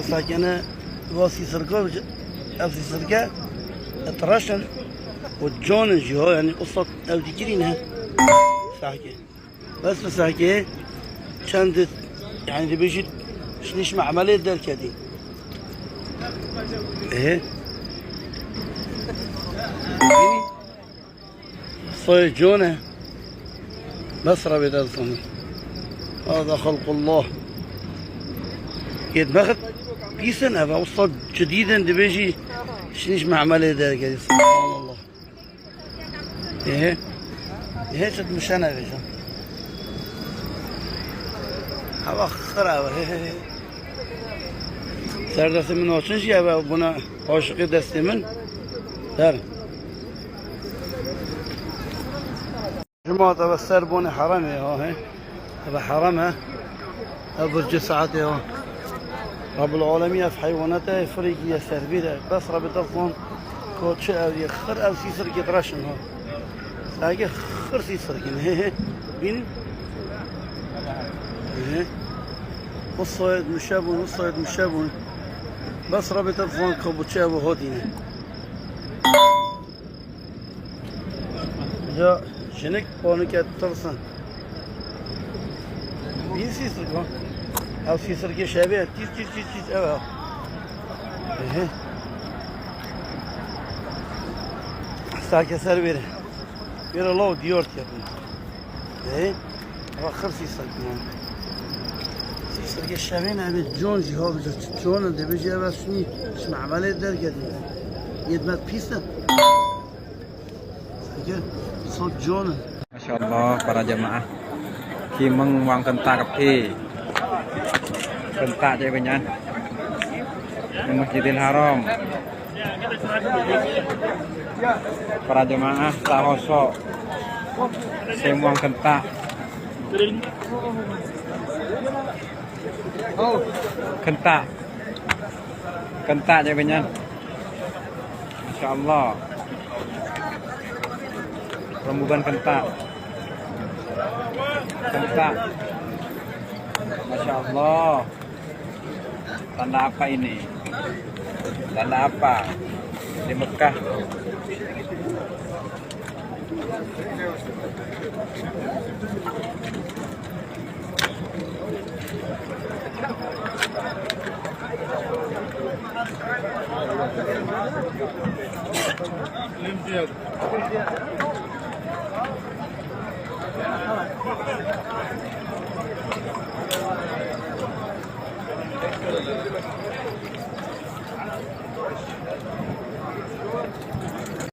ساكنة واسي سرقة أفسي سرقة تراشن والجون جوا يعني قصة أو تجرينها ساكنة بس ساكنة كانت يعني اللي بيجي شنيش مع عملية ده الكدي إيه صير جونة بس ربي ده هذا خلق الله يتبخت في سنة فوصل جديدا دبيجي شنيش معمله ده كده سبحان الله ايه شد مشانا بيجا هوا خرا سر دست من وچنش یا بنا عاشق دست من در جماعة تبع سر بون حرامي ها تبع حرامه برج ساعته ها رب العالمين في حيواناته افريقيا سربيره بس رب تفهم كوتش او يخر او سيسر كدراشن ها ساقي خر سيسر كن بين والصيد مشابون والصيد مشابون بس رب تفهم كوتش او هودينه جا شنك بونك ترسن بين سيسر كن او سيسر كي شابه تيز او ساكي سر بيره بيره لو ديورت يا اخر سيسر كمان سيسر كي شابه نبي جون جهاب جون ده بيجي بس ني اسمع عمليه در كده يدمت بيسه ساكي صوت جون ما شاء الله para jemaah Kimeng Wang Kentak Kentak je banyak di Masjidil Haram para jemaah Tahoso Semuang Kentak Kentak je banyak Masya Allah rembukan kentak Masya Allah. Tanda apa ini? Tanda apa? Di Mekah.